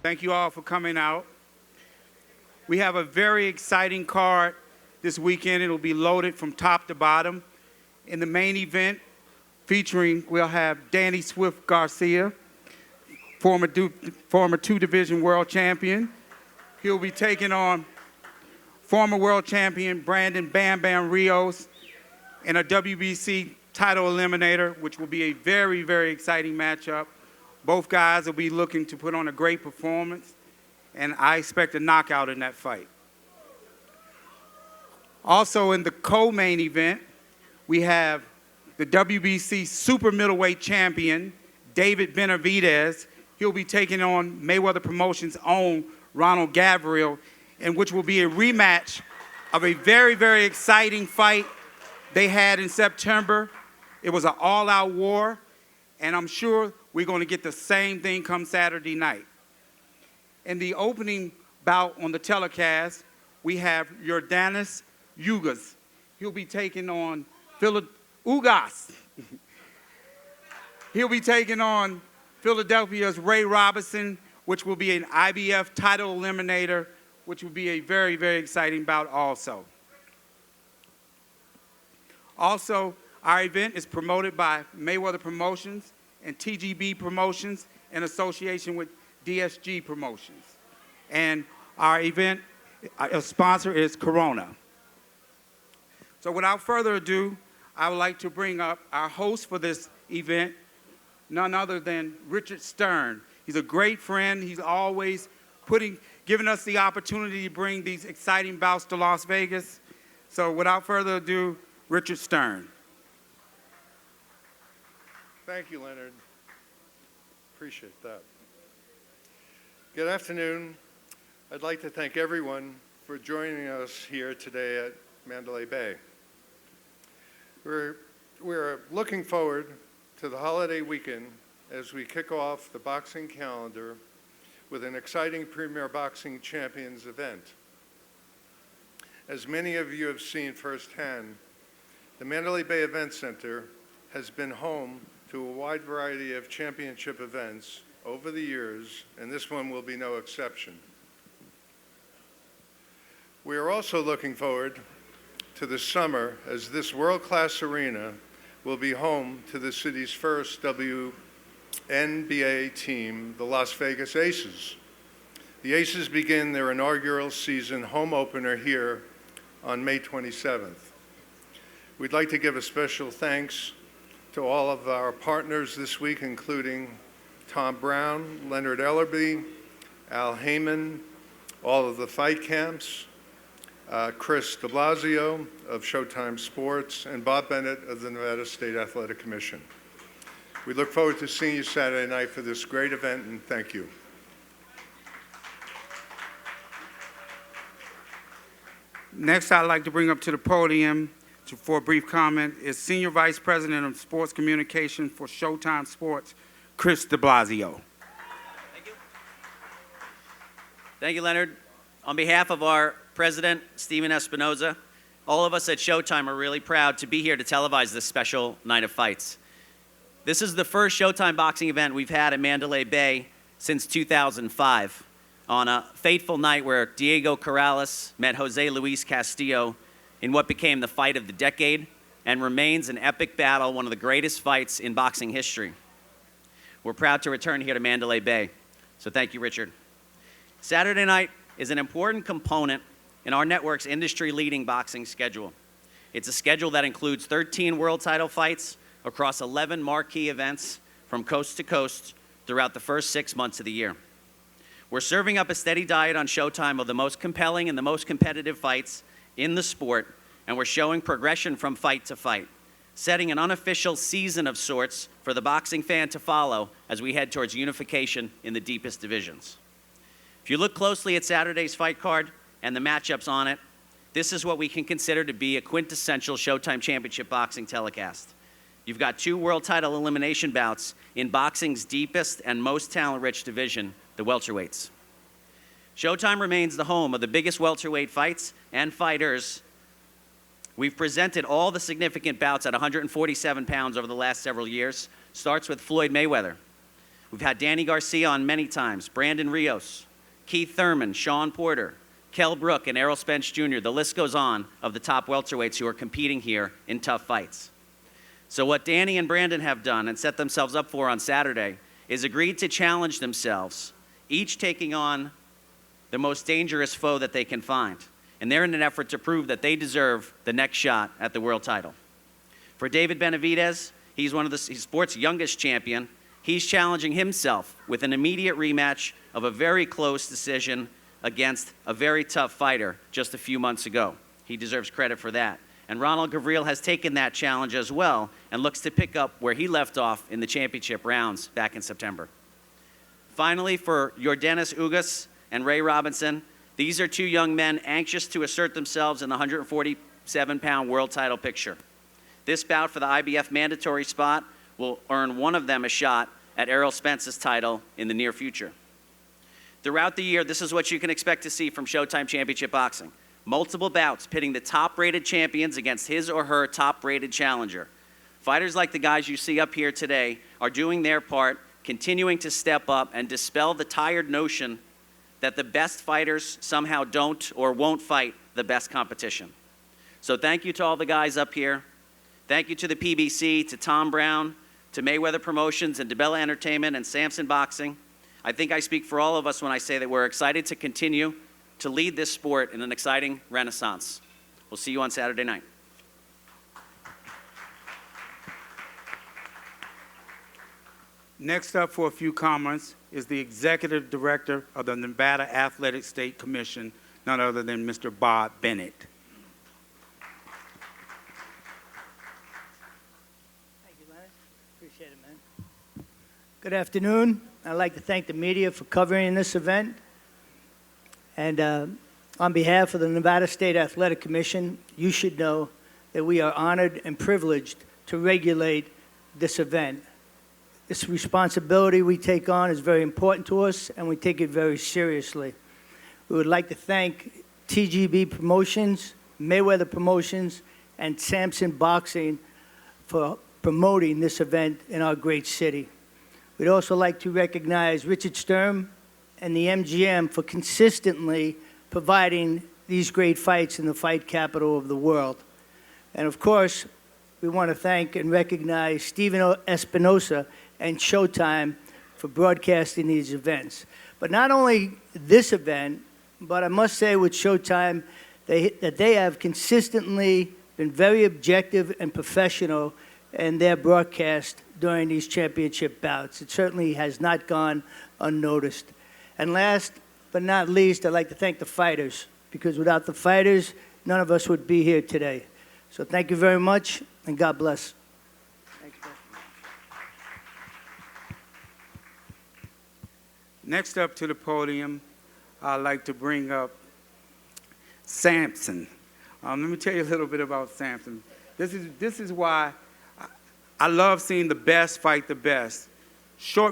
Thank you all for coming out. We have a very exciting card this weekend. It'll be loaded from top to bottom. In the main event, we'll have Danny Swift Garcia, former two-division world champion. He'll be taking on former world champion Brandon Bam Bam Rios in a WBC title eliminator, which will be a very, very exciting matchup. Both guys will be looking to put on a great performance, and I expect a knockout in that fight. Also in the co-main event, we have the WBC super middleweight champion, David Benavidez. He'll be taking on Mayweather Promotions' own Ronald Gavril, in which will be a rematch of a very, very exciting fight they had in September. It was an all-out war, and I'm sure we're going to get the same thing come Saturday night. In the opening bout on the telecast, we have Yordanis Ugas. He'll be taking on Ugas. He'll be taking on Philadelphia's Ray Robinson, which will be an IBF title eliminator, which will be a very, very exciting bout also. Also, our event is promoted by Mayweather Promotions and TGB Promotions in association with DSG Promotions. And our event sponsor is Corona. So without further ado, I would like to bring up our host for this event, none other than Richard Stern. He's a great friend. He's always giving us the opportunity to bring these exciting bouts to Las Vegas. So without further ado, Richard Stern. Thank you, Leonard. Appreciate that. Good afternoon. I'd like to thank everyone for joining us here today at Mandalay Bay. We're looking forward to the holiday weekend as we kick off the boxing calendar with an exciting Premier Boxing Champions event. As many of you have seen firsthand, the Mandalay Bay Event Center has been home to a wide variety of championship events over the years, and this one will be no exception. We are also looking forward to the summer, as this world-class arena will be home to the city's first WNBA team, the Las Vegas Aces. The Aces begin their inaugural season home opener here on May 27th. We'd like to give a special thanks to all of our partners this week, including Tom Brown, Leonard Ellerby, Al Heyman, all of the fight camps, Chris de Blasio of Showtime Sports, and Bob Bennett of the Nevada State Athletic Commission. We look forward to seeing you Saturday night for this great event, and thank you. Next, I'd like to bring up to the podium for a brief comment is Senior Vice President of Sports Communication for Showtime Sports, Chris de Blasio. Thank you. Thank you, Leonard. On behalf of our President, Stephen Espinoza, all of us at Showtime are really proud to be here to televise this special night of fights. This is the first Showtime boxing event we've had at Mandalay Bay since 2005, on a fateful night where Diego Corrales met Jose Luis Castillo in what became the fight of the decade and remains an epic battle, one of the greatest fights in boxing history. We're proud to return here to Mandalay Bay, so thank you, Richard. Saturday night is an important component in our network's industry-leading boxing schedule. It's a schedule that includes 13 world title fights across 11 marquee events from coast to coast throughout the first 6 months of the year. We're serving up a steady diet on Showtime of the most compelling and the most competitive fights in the sport, and we're showing progression from fight to fight, setting an unofficial season of sorts for the boxing fan to follow as we head towards unification in the deepest divisions. If you look closely at Saturday's fight card and the matchups on it, this is what we can consider to be a quintessential Showtime Championship boxing telecast. You've got 2 world title elimination bouts in boxing's deepest and most talent-rich division, the welterweights. Showtime remains the home of the biggest welterweight fights and fighters. We've presented all the significant bouts at 147 pounds over the last several years. Starts with Floyd Mayweather. We've had Danny Garcia on many times, Brandon Rios, Keith Thurman, Sean Porter, Kell Brook, and Errol Spence Jr. The list goes on of the top welterweights who are competing here in tough fights. So what Danny and Brandon have done and set themselves up for on Saturday is agreed to challenge themselves, each taking on the most dangerous foe that they can find. And they're in an effort to prove that they deserve the next shot at the world title. For David Benavidez, he's sport's youngest champion. He's challenging himself with an immediate rematch of a very close decision against a very tough fighter just a few months ago. He deserves credit for that. And Ronald Gavril has taken that challenge as well and looks to pick up where he left off in the championship rounds back in September. Finally, for Yordenis Ugas and Ray Robinson, these are two young men anxious to assert themselves in the 147-pound world title picture. This bout for the IBF mandatory spot will earn one of them a shot at Errol Spence's title in the near future. Throughout the year, this is what you can expect to see from Showtime Championship Boxing. Multiple bouts pitting the top-rated champions against his or her top-rated challenger. Fighters like the guys you see up here today are doing their part, continuing to step up and dispel the tired notion that the best fighters somehow don't or won't fight the best competition. So thank you to all the guys up here. Thank you to the PBC, to Tom Brown, to Mayweather Promotions and DeBella Entertainment and Samson Boxing. I think I speak for all of us when I say that we're excited to continue to lead this sport in an exciting renaissance. We'll see you on Saturday night. Next up for a few comments is the Executive Director of the Nevada Athletic State Commission, none other than Mr. Bob Bennett. Thank you, Leonard. Appreciate it, man. Good afternoon. I'd like to thank the media for covering this event. And on behalf of the Nevada State Athletic Commission, you should know that we are honored and privileged to regulate this event. This responsibility we take on is very important to us, and we take it very seriously. We would like to thank TGB Promotions, Mayweather Promotions, and Samson Boxing for promoting this event in our great city. We'd also like to recognize Richard Sturm and the MGM for consistently providing these great fights in the fight capital of the world. And of course, we want to thank and recognize Steven Espinosa and Showtime for broadcasting these events. But not only this event, but I must say with Showtime that they have consistently been very objective and professional in their broadcast during these championship bouts. It certainly has not gone unnoticed. And last but not least, I'd like to thank the fighters, because without the fighters, none of us would be here today. So thank you very much, and God bless. Thanks, man. Next up to the podium, I'd like to bring up Samson. Let me tell you a little bit about Samson. This is why I love seeing the best fight the best.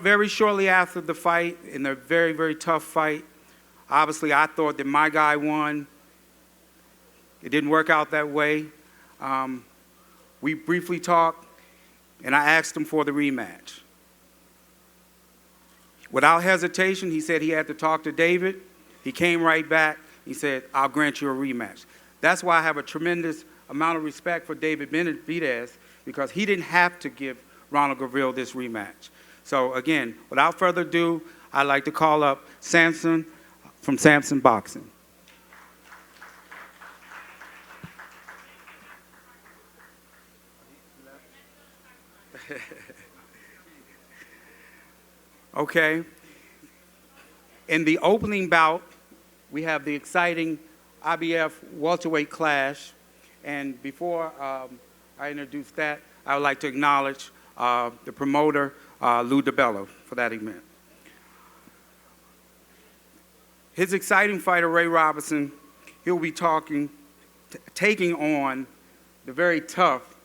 Very shortly after the fight, in a very, very tough fight, obviously I thought that my guy won. It didn't work out that way. We briefly talked, and I asked him for the rematch. Without hesitation, he said he had to talk to David. He came right back. He said, I'll grant you a rematch. That's why I have a tremendous amount of respect for David Benavidez, because he didn't have to give Ronald Gavril this rematch. So again, without further ado, I'd like to call up Samson from Samson Boxing. Okay. In the opening bout, we have the exciting IBF welterweight clash. And before I introduce that, I would like to acknowledge the promoter, Lou DiBello, for that event. His exciting fighter, Ray Robinson, he'll be taking on the very tough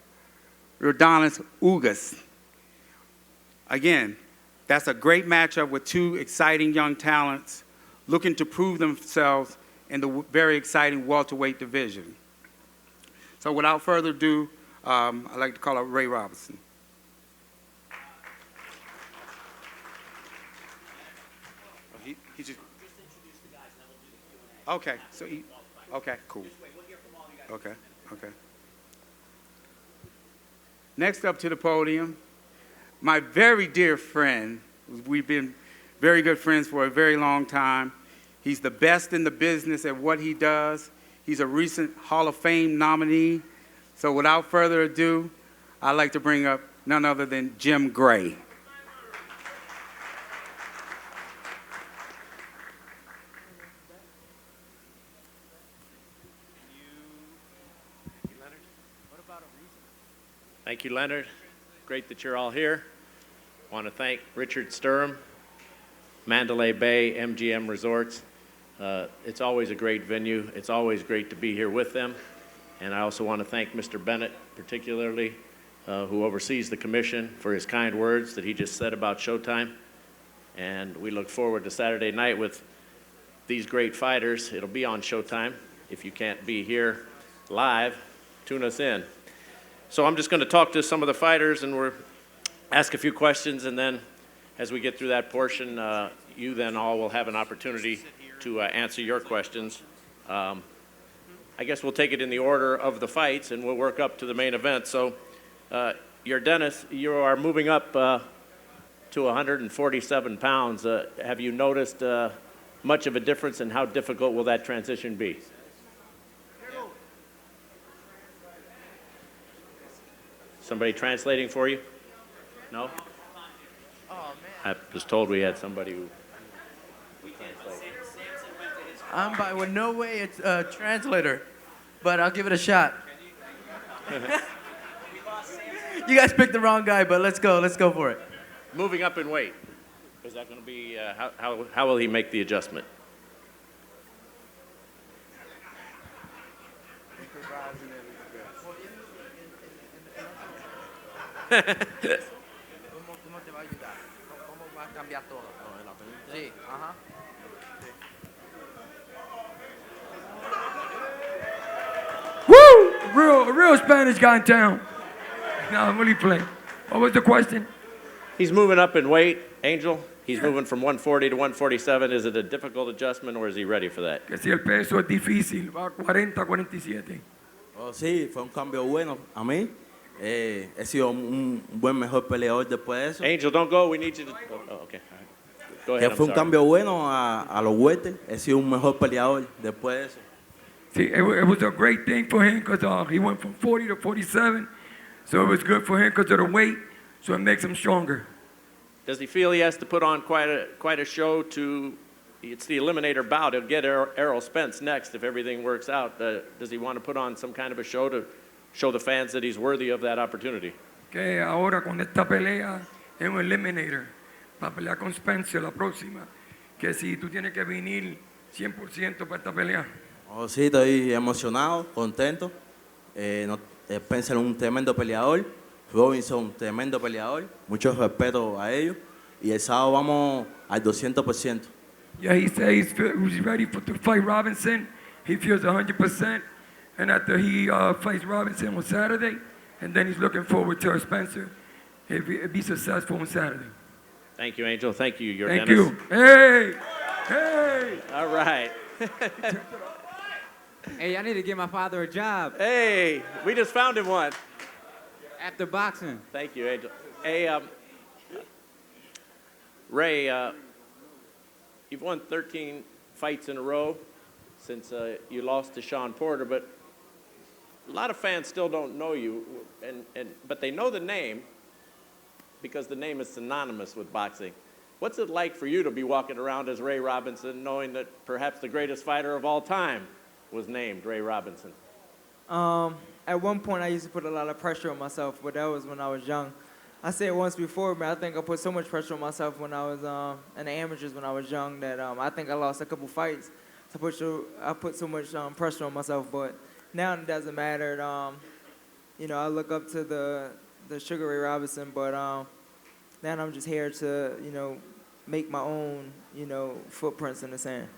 Yordenis Ugas. Again, that's a great matchup with two exciting young talents looking to prove themselves in the very exciting welterweight division. So without further ado, I'd like to call up Ray Robinson. He just. Okay, so okay, cool. Okay, okay. Next up to the podium, my very dear friend. We've been very good friends for a very long time. He's the best in the business at what he does. He's a recent Hall of Fame nominee. So without further ado, I'd like to bring up none other than Jim Gray. Thank you, Leonard. Great that you're all here. I want to thank Richard Sturm, Mandalay Bay, MGM Resorts. It's always a great venue. It's always great to be here with them. And I also want to thank Mr. Bennett, particularly, who oversees the commission, for his kind words that he just said about Showtime. And we look forward to Saturday night with these great fighters. It'll be on Showtime. If you can't be here live, tune us in. So I'm just going to talk to some of the fighters and we'll ask a few questions, and then as we get through that portion, you then all will have an opportunity to answer your questions. I guess we'll take it in the order of the fights and we'll work up to the main event. So you're Dennis, you are moving up to 147 pounds. Have you noticed much of a difference, and how difficult will that transition be? Somebody translating for you? No? I was told we had somebody who translate. With no way it's a translator, but I'll give it a shot. You guys picked the wrong guy, but let's go for it. Moving up in weight. Is that going to be, how will he make the adjustment? ¿Cómo te va a ayudar? ¿Cómo va a cambiar todo? Sí, ajá. Woo! A real Spanish guy in town. No, I'm really playing. What was the question? He's moving up in weight, Angel. He's moving from 140 to 147. Is it a difficult adjustment, or is he ready for that? Que si el peso es difícil, va a 40, 47. Oh, sí, fue un cambio bueno a mí. He sido un buen mejor peleador después de eso. Angel, don't go. We need you to. Oh, okay. All right. Go ahead. Fue un cambio bueno a los welter. He sido un mejor peleador después de eso. See, it was a great thing for him because he went from 40 to 47. So it was good for him because of the weight, so it makes him stronger. Does he feel he has to put on quite a show to? It's the eliminator bout. He'll get Errol Spence next if everything works out. Does he want to put on some kind of a show to show the fans that he's worthy of that opportunity? Que ahora con esta pelea es un eliminator para pelear con Spencer la próxima. Que si tú tienes que venir 100% para esta pelea. Oh, sí, estoy emocionado, contento. Spencer es un tremendo peleador. Robinson, un tremendo peleador. Mucho respeto a ellos. Y el sábado vamos al 200%. Yeah, he said he's ready to fight Robinson. He feels 100%. And after he fights Robinson on Saturday, and then he's looking forward to Spencer if he be successful on Saturday. Thank you, Angel. Thank you, your Thank Dennis. you. Hey! Hey! All right. Hey, I need to get my father a job Hey, we just found him one. after boxing. Thank you, Angel. Hey, Ray, you've won 13 fights in a row since you lost to Sean Porter, but a lot of fans still don't know you, but they know the name because the name is synonymous with boxing. What's it like for you to be walking around as Ray Robinson, knowing that perhaps the greatest fighter of all time was named Ray Robinson? At one point, I used to put a lot of pressure on myself, but that was when I was young. I said it once before, but I think I put so much pressure on myself when I was in the amateurs when I was young that I think I lost a couple fights. So I put so much pressure on myself, but now it doesn't matter. I look up to the Sugar Ray Robinson, but now I'm just here to, make my own, footprints in the sand.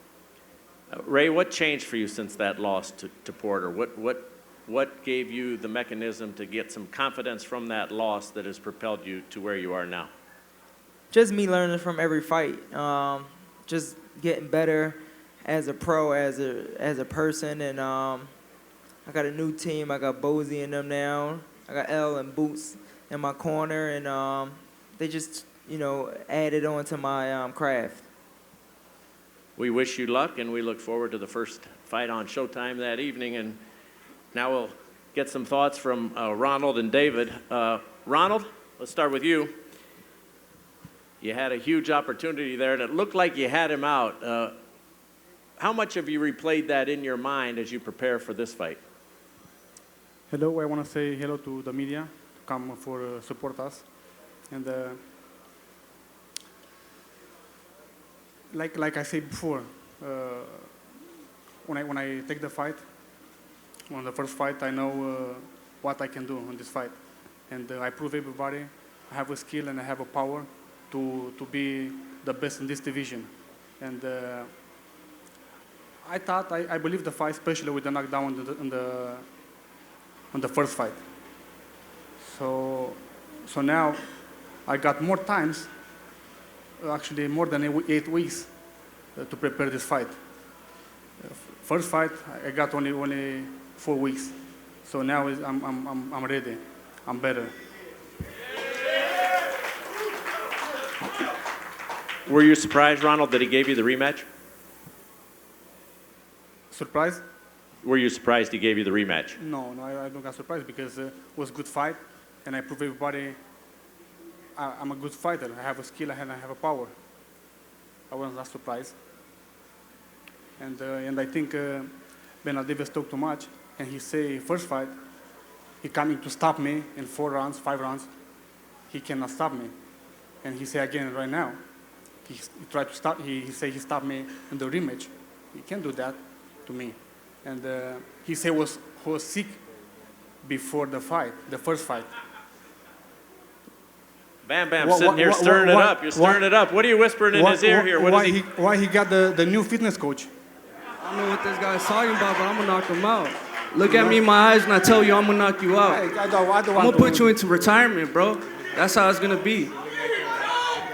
Ray, what changed for you since that loss to Porter? What gave you the mechanism to get some confidence from that loss that has propelled you to where you are now? Just me learning from every fight. just getting better as a pro, as a person, and I got a new team. I got Bozy and them now. I got L and Boots in my corner, and they just, added on to my craft. We wish you luck, and we look forward to the first fight on Showtime that evening. And now we'll get some thoughts from Ronald and David. Ronald, let's start with you. You had a huge opportunity there, and it looked like you had him out. How much have you replayed that in your mind as you prepare for this fight? Hello, I want to say hello to the media to come for support us. And like I said before, when I take the fight, on the first fight, I know what I can do in this fight. And I prove everybody I have a skill and I have a power to be the best in this division. And I believe the fight, especially with the knockdown on the first fight. So now I got more times, actually more than 8 weeks to prepare this fight. First fight, I got only 4 weeks. So now I'm ready. I'm better. Were you surprised, Ronald, that he gave you the rematch? Surprised? Were you surprised he gave you the rematch? No, I don't get surprised because it was a good fight, and I proved everybody I'm a good fighter. I have a skill and I have a power. I was not surprised. And I think Benavidez talked too much, and he say first fight, he coming to stop me in 4 rounds, 5 rounds. He cannot stop me. And he say again right now, he tried to stop, he say he stopped me in the rematch. He can't do that to me. And he say was sick before the fight, the first fight. Bam Bam sitting here stirring it up. You're stirring it up. What are you whispering in his ear here? Why he got the new fitness coach? I don't know what this guy's talking about, but I'm going to knock him out. Look at me in my eyes and I tell you I'm going to knock you out. I'm going to put you into retirement, bro. That's how it's going to be.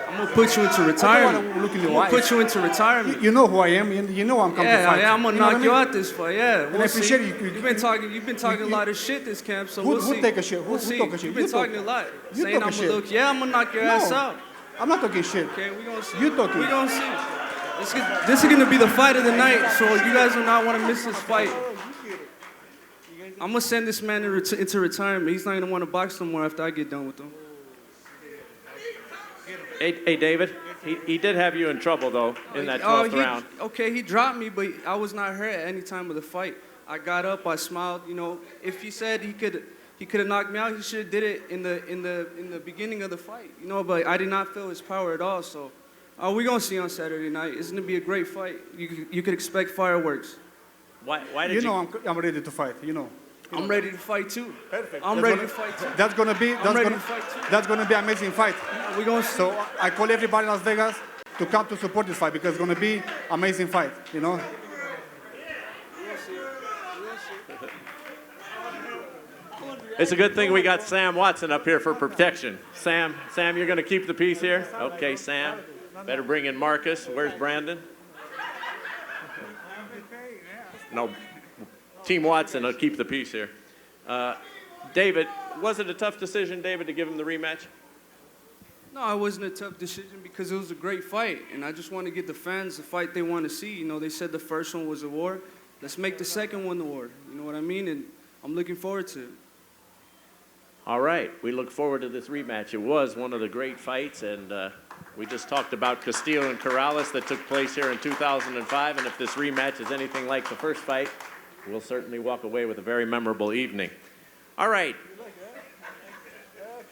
I'm going to put you into retirement. I'm going to put you into retirement. You know who I am. You know I'm coming to fight. Yeah, I'm going to knock you out this fight, yeah. And I appreciate you. You've been talking a lot of shit this camp, so we'll see. Who take a shit? Who talk a shit? You've been talking a lot. Saying I'm going to look, I'm going to knock your ass out. I'm not talking shit. Okay, we're going to see. You talking. We're going to see. This is going to be the fight of the night, so you guys do not want to miss this fight. I'm going to send this man into retirement. He's not going to want to box no more after I get done with him. Hey David, he did have you in trouble, though, in that 12th round. Okay, he dropped me, but I was not hurt at any time of the fight. I got up, I smiled. If he said he could have knocked me out, he should have did it in the beginning of the fight. But I did not feel his power at all, so... we're going to see on Saturday night. It's going to be a great fight. You could expect fireworks. Why did you... I'm ready to fight, I'm ready to fight, too. Perfect. I'm ready to fight, too. That's going to be... That's going to be an amazing fight. We're going to see. So I call everybody in Las Vegas to come to support this fight because it's going to be an amazing fight, It's a good thing we got Sam Watson up here for protection. Sam, you're going to keep the peace here? Okay, Sam. Better bring in Marcus. Where's Brandon? No, Team Watson will keep the peace here. David, was it a tough decision, David, to give him the rematch? No, it wasn't a tough decision because it was a great fight, and I just want to give the fans the fight they want to see. They said the first one was a war. Let's make the second one the war. You know what I mean? And I'm looking forward to it. All right, we look forward to this rematch. It was one of the great fights, and we just talked about Castillo and Corrales that took place here in 2005, and if this rematch is anything like the first fight, we'll certainly walk away with a very memorable evening. All right.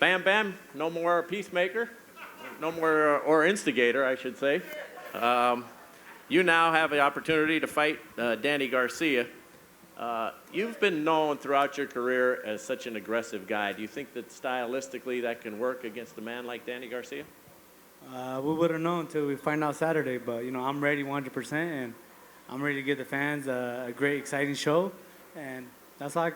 Bam Bam, no more peacemaker, no more, or instigator, I should say. You now have the opportunity to fight Danny Garcia. You've been known throughout your career as such an aggressive guy. Do you think that stylistically that can work against a man like Danny Garcia? We wouldn't know until we find out Saturday, but I'm ready 100%, and I'm ready to give the fans a great, exciting show, and that's all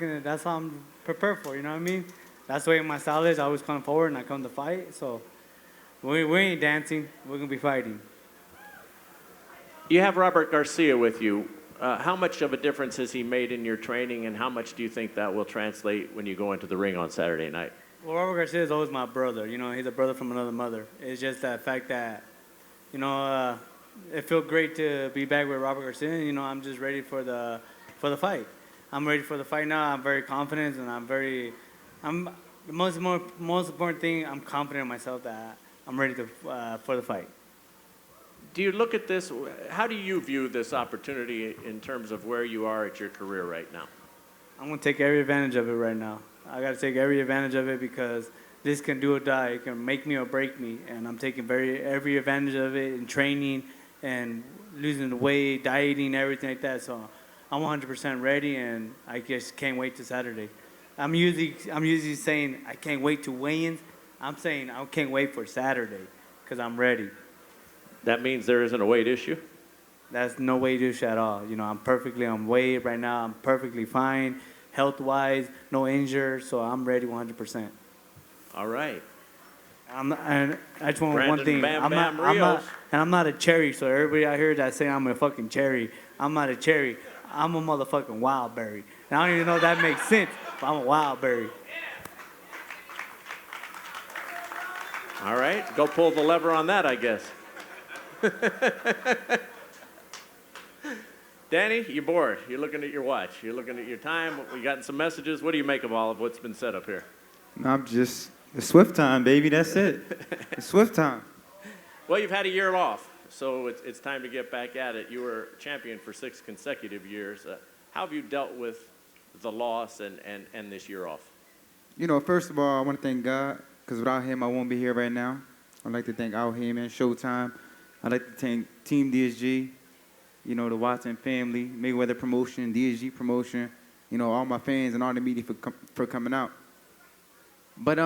I'm prepared for. You know what I mean? That's the way my style is. I always come forward and I come to fight. So we ain't dancing. We're gonna be fighting. You have Robert Garcia with you. How much of a difference has he made in your training, and how much do you think that will translate when you go into the ring on Saturday night? Well, Robert Garcia is always my brother. You know, he's a brother from another mother. It's just that fact that, you know, it felt great to be back with Robert Garcia. You know, I'm just ready for the fight. I'm ready for the fight now. I'm very confident, and the most important thing, I'm confident in myself that I'm ready for the fight. Do you look at this, how do you view this opportunity in terms of where you are at your career right now? I'm going to take every advantage of it right now. I got to take every advantage of it because this can do or die. It can make me or break me, and I'm taking every advantage of it in training and losing the weight, dieting, everything like that. So I'm 100% ready, and I just can't wait to Saturday. I'm usually saying I can't wait to weigh-ins. I'm saying I can't wait for Saturday because I'm ready. That means there isn't a weight issue? That's no weight issue at all. You know, I'm perfectly on weight right now. I'm perfectly fine, health-wise, no injury, so I'm ready 100%. All right. And I just want Brandon one thing. Bam Rios. I'm not a cherry, so everybody out here that say I'm a fucking cherry, I'm not a cherry. I'm a motherfucking wild berry. And I don't even know if that makes sense, but I'm a wild berry. All right, go pull the lever on that, I guess. Danny, you're bored. You're looking at your watch. You're looking at your time. We gotten some messages. What do you make of all of what's been said up here? I'm just, the Swift time, baby, that's it. It's Swift time. Well, you've had a year off, so it's time to get back at it. You were champion for 6 consecutive years. How have you dealt with the loss and this year off? You know, first of all, I want to thank God, because without him, I won't be here right now. I'd like to thank Al Heyman, Showtime. I'd like to thank Team DSG, you know, the Watson family, Mayweather Promotion, DSG Promotion, you know, all my fans and all the media for coming out. But,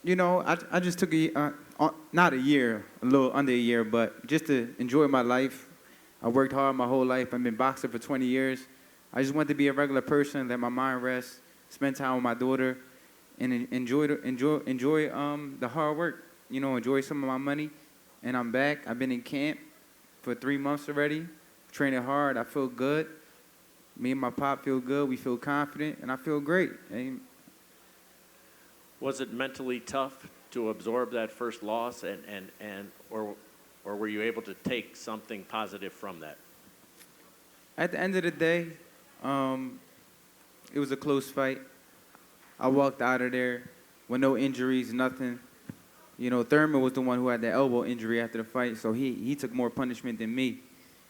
you know, I just took not a year, a little under a year, but just to enjoy my life. I worked hard my whole life. I've been boxing for 20 years. I just wanted to be a regular person, let my mind rest, spend time with my daughter, and enjoy the hard work. You know, enjoy some of my money. And I'm back. I've been in camp for 3 months already, training hard. I feel good. Me and my pop feel good. We feel confident, and I feel great. And was it mentally tough to absorb that first loss, or were you able to take something positive from that? At the end of the day, it was a close fight. I walked out of there with no injuries, nothing. You know, Thurman was the one who had that elbow injury after the fight, so he took more punishment than me.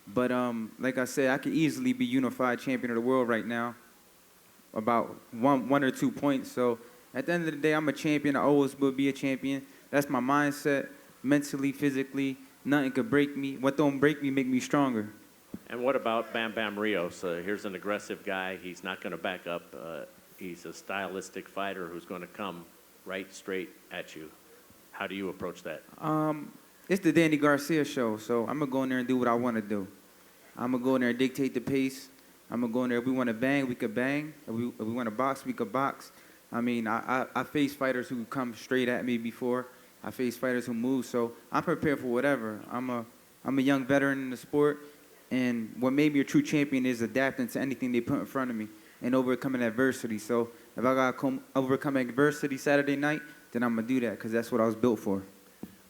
But like I said, I could easily be unified champion of the world right now, about one or 2 points. So at the end of the day, I'm a champion. I always will be a champion. That's my mindset, mentally, physically. Nothing could break me. What don't break me make me stronger. And what about Bam Rios? Here's an aggressive guy. He's not going to back up. He's a stylistic fighter who's going to come right straight at you. How do you approach that? It's the Danny Garcia show, so I'm going to go in there and do what I want to do. I'm going to go in there and dictate the pace. I'm going to go in there. If we want to bang, we could bang. If we want to box, we could box. I mean, I faced fighters who come straight at me before. I faced fighters who move, so I'm prepared for whatever. I'm a young veteran in the sport, and what made me a true champion is adapting to anything they put in front of me and overcoming adversity. So if I got to overcome adversity Saturday night, then I'm going to do that because that's what I was built for.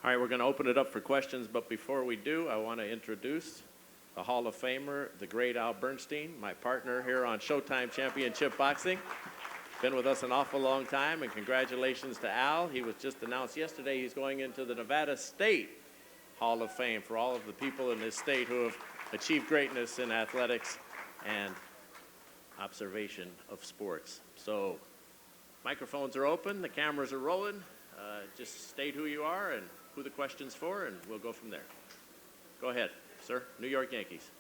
All right, we're going to open it up for questions, but before we do, I want to introduce the Hall of Famer, the great Al Bernstein, my partner here on Showtime Championship Boxing. Been with us an awful long time, and congratulations to Al. He was just announced yesterday he's going into the Nevada State Hall of Fame for all of the people in this state who have achieved greatness in athletics and observation of sports. So microphones are open, the cameras are rolling. Just state who you are and who the question's for, and we'll go from there. Go ahead, sir. New York Yankees.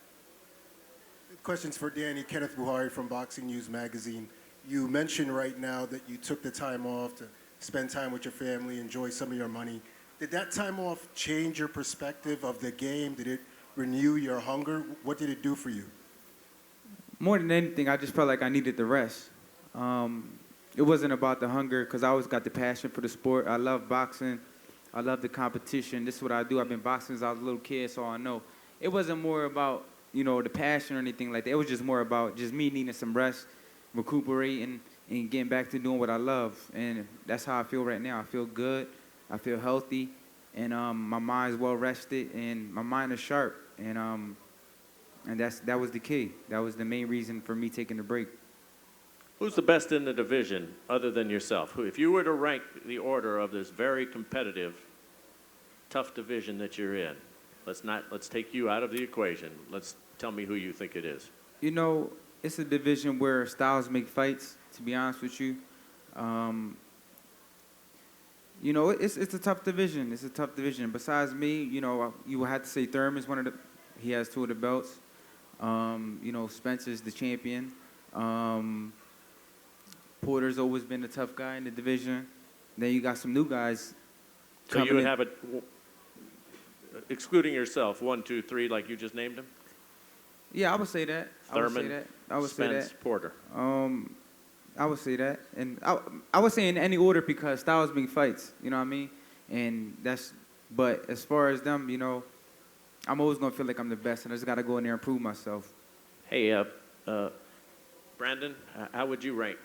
Questions for Danny. Kenneth Buhari from Boxing News Magazine. You mentioned right now that you took the time off to spend time with your family, enjoy some of your money. Did that time off change your perspective of the game? Did it renew your hunger? What did it do for you? More than anything, I just felt like I needed the rest. It wasn't about the hunger because I always got the passion for the sport. I love boxing. I love the competition. This is what I do. I've been boxing since I was a little kid, so I know. it wasn't more about, you know, the passion or anything like that. It was just more about just me needing some rest, recuperating, and getting back to doing what I love. And that's how I feel right now. I feel good. I feel healthy. And my mind's well rested, and my mind is sharp. And that was the key. That was the main reason for me taking the break. Who's the best in the division other than yourself? If you were to rank the order of this very competitive, tough division that you're in, let's take you out of the equation. Let's tell me who you think it is. You know, it's a division where styles make fights, to be honest with you. You know, it's a tough division. It's a tough division. Besides me, you know, you would have to say Thurman's he has 2 of the belts. You know, Spencer's the champion. Porter's always been a tough guy in the division. Then you got some new guys. So you would have it, excluding yourself, 1, 2, 3, like you just named them? Yeah, I would say that. Thurman, Spence, Porter. I would say that. And I would say in any order because styles make fights, you know what I mean? And but as far as them, you know, I'm always going to feel like I'm the best, and I just got to go in there and prove myself. Hey, Brandon, how would you rank,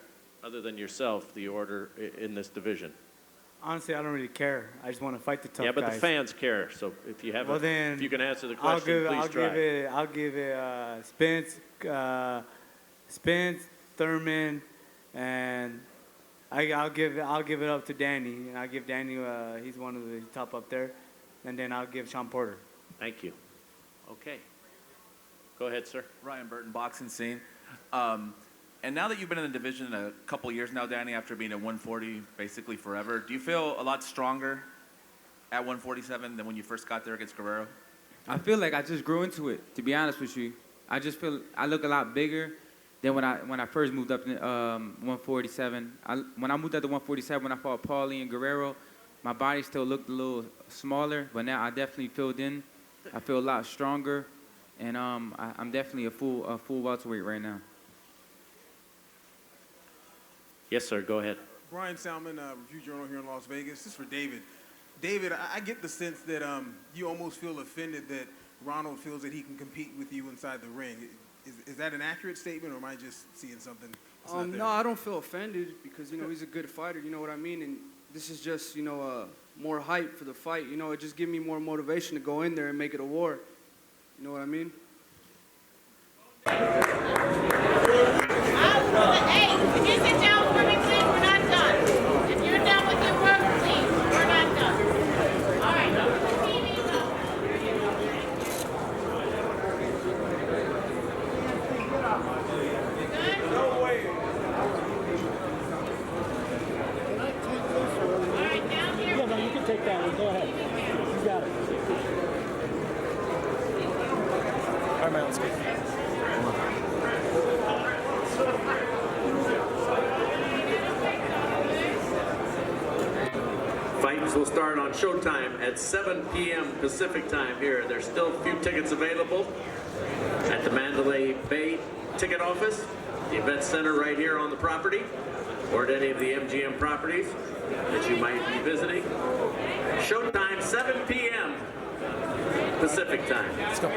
other than yourself, the order in this division? Honestly, I don't really care. I just want to fight the tough guys. Yeah, but the fans care. So if you have, if you can answer the question, please try. I'll give it Spence, Thurman, and I'll give it up to Danny. And I'll give Danny. He's one of the top up there, and then I'll give Sean Porter. Thank you. Okay. Go ahead, sir. Ryan Burton, Boxing Scene. And now that you've been in the division a couple years now, Danny, after being at 140 basically forever, do you feel a lot stronger at 147 than when you first got there against Guerrero? I feel like I just grew into it, to be honest with you. I just feel I look a lot bigger than when I first moved up to 147. When I moved up to 147, when I fought Paulie and Guerrero, my body still looked a little smaller, but now I definitely filled in. I feel a lot stronger, and I'm definitely a full welterweight right now. Yes, sir. Go ahead. Brian Salmon, Review Journal here in Las Vegas. This is for David. David, I get the sense that you almost feel offended that Ronald feels that he can compete with you inside the ring. Is that an accurate statement, or am I just seeing something that's not there? No, I don't feel offended because, you know, he's a good fighter. You know what I mean? And this is just, you know, more hype for the fight. You know, it just gives me more motivation to go in there and make it a war. You know what I mean? Hey, can you sit down for me, please? We're not done. If you're done with your work, please. We're not done. All right. TV's up. No way. All right, down here. Yeah, no, you can take that one. Go ahead. You got it. All right, man, let's go. Fights will start on Showtime at 7 p.m. Pacific time here. There's still a few tickets available at the Mandalay Bay ticket office, the event center right here on the property, or at any of the MGM properties that you might be visiting. Showtime, 7 p.m. Pacific time. Let's go.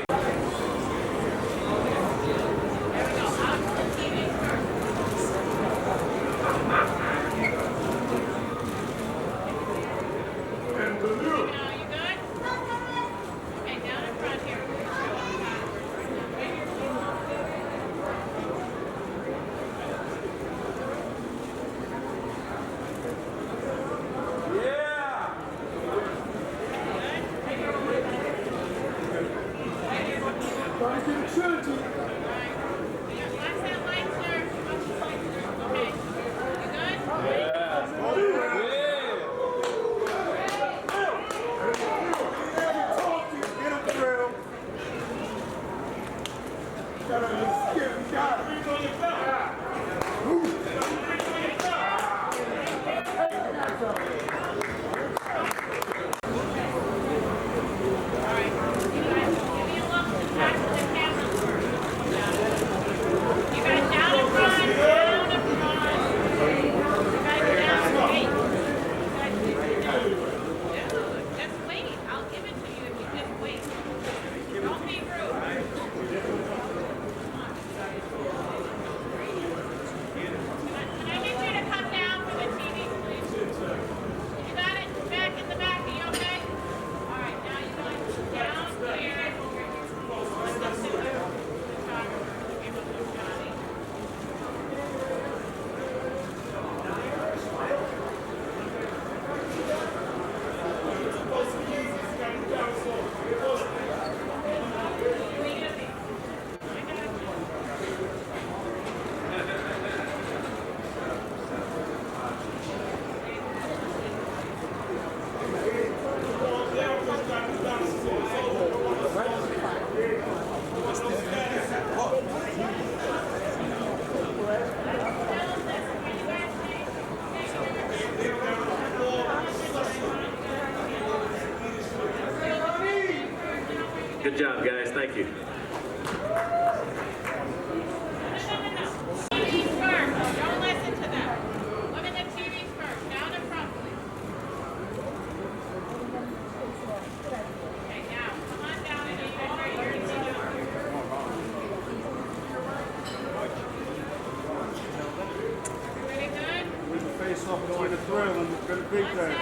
Good job, guys. Thank you. TVs first. Don't listen to them. Look at the TVs first. Down in front, please. Okay, now, come on down and you can Pretty good? With the face off between the thrill and the big guys.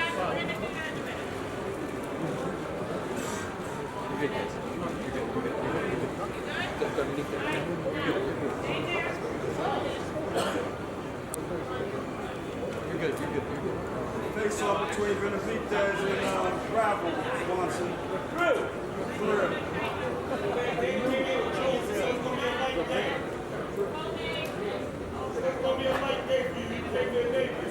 Face off between Benavidez and Gavril, Swanson. Thrill. It's gonna be a light day for you. You take that day.